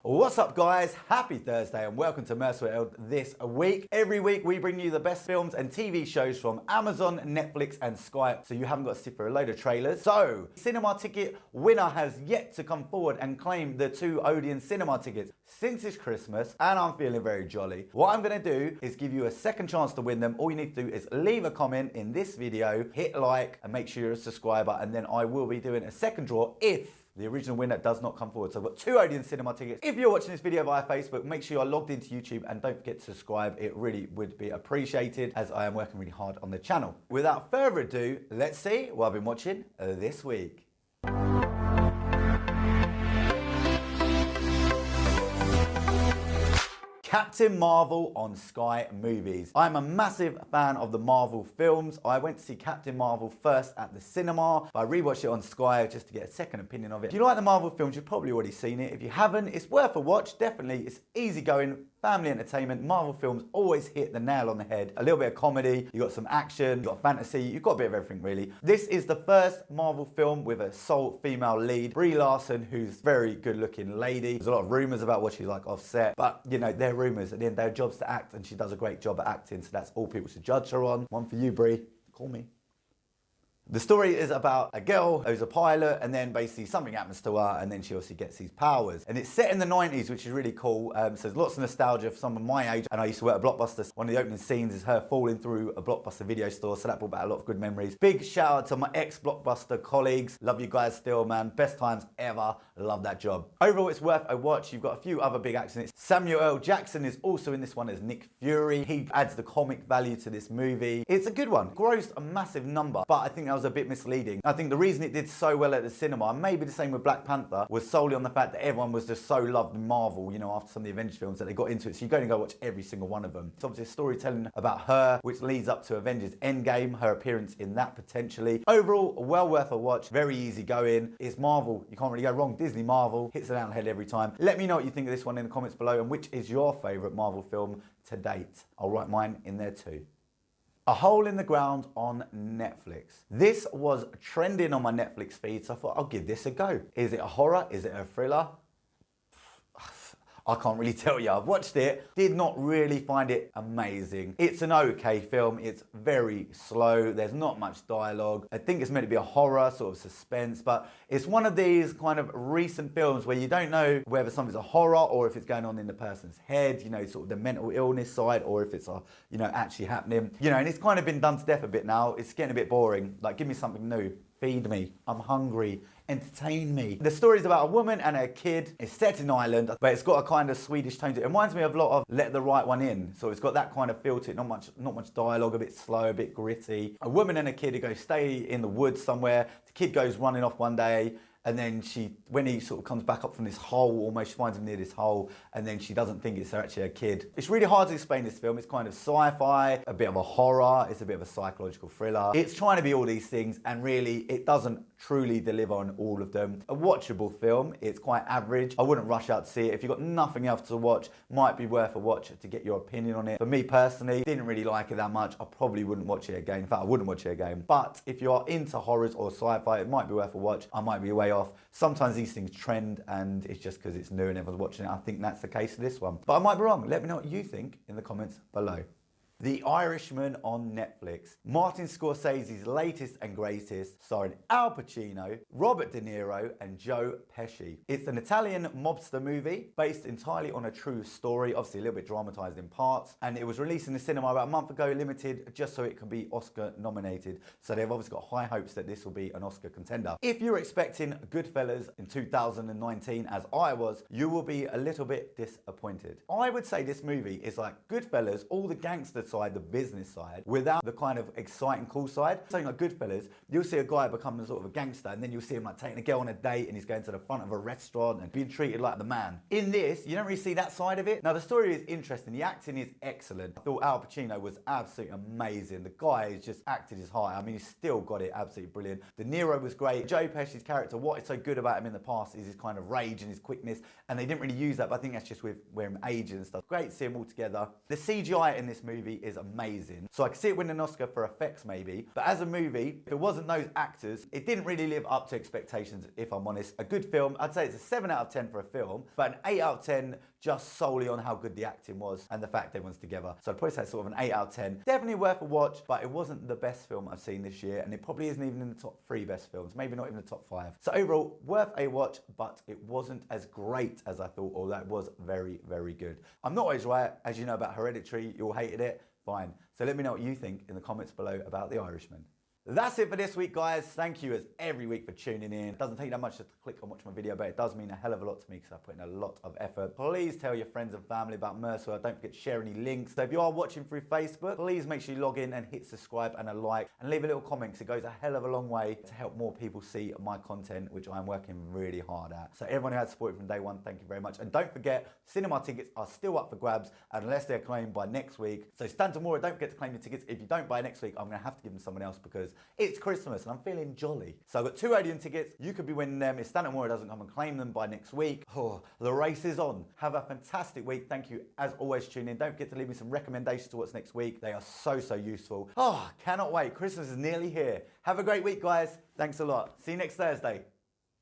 What's up guys, happy Thursday and welcome to Merciful this week. Every week we bring you the best films and TV shows from Amazon, Netflix and Sky, so you haven't got to sit for a load of trailers. So, cinema ticket winner has yet to come forward and claim the 2 Odeon cinema tickets since it's Christmas and I'm feeling very jolly. What I'm going to do is give you a second chance to win them. All you need to do is leave a comment in this video, hit like and make sure you're a subscriber, and then I will be doing a second draw if the original winner does not come forward. So I've got 2 Odeon cinema tickets. If you're watching this video via Facebook, make sure you're logged into YouTube and don't forget to subscribe. It really would be appreciated as I am working really hard on the channel. Without further ado, let's see what I've been watching this week. Captain Marvel on Sky Movies. I'm a massive fan of the Marvel films. I went to see Captain Marvel first at the cinema, but I rewatched it on Sky just to get a second opinion of it. If you like the Marvel films, you've probably already seen it. If you haven't, it's worth a watch. Definitely, it's easygoing, family entertainment. Marvel films always hit the nail on the head. A little bit of comedy, you got some action, you got fantasy, you've got a bit of everything really. This is the first Marvel film with a sole female lead, Brie Larson, who's a very good looking lady. There's a lot of rumours about what she's like offset, but you know, they're rumours. At the end, their job's to act and she does a great job at acting, so that's all people should judge her on. One for you, Brie. Call me. The story is about a girl who's a pilot and then basically something happens to her and then she obviously gets these powers. And it's set in the 90s, which is really cool. So there's lots of nostalgia for someone my age, and I used to work at Blockbuster. One of the opening scenes is her falling through a Blockbuster video store, so that brought back a lot of good memories. Big shout out to my ex-Blockbuster colleagues. Love you guys still, man. Best times ever. Love that job. Overall, it's worth a watch. You've got a few other big actors in it. Samuel L. Jackson is also in this one as Nick Fury. He adds the comic value to this movie. It's a good one. Grossed a massive number, but I think that was a bit misleading. I think the reason it did so well at the cinema, and maybe the same with Black Panther, was solely on the fact that everyone was just so loved in Marvel, you know, after some of the Avengers films that they got into it. So you're going to go watch every single one of them. It's obviously a storytelling about her, which leads up to Avengers Endgame, her appearance in that potentially. Overall, well worth a watch. Very easy going. It's Marvel. You can't really go wrong. Disney Marvel hits it out on the head every time. Let me know what you think of this one in the comments below and which is your favourite Marvel film to date. I'll write mine in there too. A Hole in the Ground on Netflix. This was trending on my Netflix feed, so I thought I'll give this a go. Is it a horror? Is it a thriller? I can't really tell you. I've watched it, did not really find it amazing. It's an okay film. It's very slow. There's not much dialogue. I think it's meant to be a horror, sort of suspense, but it's one of these kind of recent films where you don't know whether something's a horror or if it's going on in the person's head, you know, sort of the mental illness side, or if it's, you know, actually happening. You know, and it's kind of been done to death a bit now. It's getting a bit boring. Like, give me something new. Feed me. I'm hungry. Entertain me. The story is about a woman and her kid. It's set in Ireland, but it's got a kind of Swedish tone to it. It reminds me of a lot of Let the Right One In. So it's got that kind of feel to it. Not much dialogue, a bit slow, a bit gritty. A woman and a kid who go stay in the woods somewhere. The kid goes running off one day, and then when he sort of comes back up from this hole, almost finds him near this hole, and then she doesn't think it's actually a kid. It's really hard to explain this film. It's kind of sci-fi, a bit of a horror, it's a bit of a psychological thriller. It's trying to be all these things, and really, it doesn't truly deliver on all of them. A watchable film. It's quite average. I wouldn't rush out to see it. If you've got nothing else to watch, might be worth a watch to get your opinion on it. For me personally, didn't really like it that much. I probably wouldn't watch it again. In fact, I wouldn't watch it again. But if you are into horrors or sci-fi, it might be worth a watch. I might be way off. Sometimes these things trend and it's just because it's new and everyone's watching it. I think that's the case for this one. But I might be wrong. Let me know what you think in the comments below. The Irishman on Netflix. Martin Scorsese's latest and greatest, starring Al Pacino, Robert De Niro and Joe Pesci. It's an Italian mobster movie based entirely on a true story, obviously a little bit dramatised in parts, and it was released in the cinema about a month ago, limited, just so it can be Oscar nominated. So they've obviously got high hopes that this will be an Oscar contender. If you're expecting Goodfellas in 2019, as I was, you will be a little bit disappointed. I would say this movie is like Goodfellas, all the gangster side, the business side, without the kind of exciting cool side. Something like Goodfellas, you'll see a guy become a sort of a gangster, and then you'll see him like taking a girl on a date, and he's going to the front of a restaurant and being treated like the man. In this, you don't really see that side of it. Now the story is interesting, the acting is excellent. I thought Al Pacino was absolutely amazing. The guy has just acted his heart. I mean, he's still got it absolutely brilliant. De Niro was great. Joe Pesci's character, what is so good about him in the past is his kind of rage and his quickness, and they didn't really use that, but I think that's just with where him aging and stuff. Great to see them all together. The CGI in this movie is amazing. So I could see it win an Oscar for effects maybe, but as a movie, if it wasn't those actors, it didn't really live up to expectations, if I'm honest. A good film, I'd say it's a 7 out of 10 for a film, but an 8 out of 10 just solely on how good the acting was and the fact everyone's together. So I'd probably say sort of an 8 out of 10. Definitely worth a watch, but it wasn't the best film I've seen this year, and it probably isn't even in the top 3 best films, maybe not even the top 5. So overall, worth a watch, but it wasn't as great as I thought, although it was very, very good. I'm not always right, as you know about Hereditary, you all hated it, fine. So let me know what you think in the comments below about The Irishman. That's it for this week, guys. Thank you as every week for tuning in. It doesn't take that much to click and watch my video, but it does mean a hell of a lot to me because I put in a lot of effort. Please tell your friends and family about Merciful. Don't forget to share any links. So if you are watching through Facebook, please make sure you log in and hit subscribe and a like and leave a little comment because it goes a hell of a long way to help more people see my content, which I'm working really hard at. So everyone who has supported from day one, thank you very much. And don't forget, cinema tickets are still up for grabs unless they're claimed by next week. So stand tomorrow, don't forget to claim your tickets. If you don't buy next week, I'm gonna have to give them to someone else because it's Christmas and I'm feeling jolly. So I've got 2 Odeon tickets. You could be winning them if Stanton Moore doesn't come and claim them by next week. Oh, the race is on. Have a fantastic week. Thank you as always for tuning in. Don't forget to leave me some recommendations to what's next week. They are so, so useful. Oh, cannot wait. Christmas is nearly here. Have a great week, guys. Thanks a lot. See you next Thursday.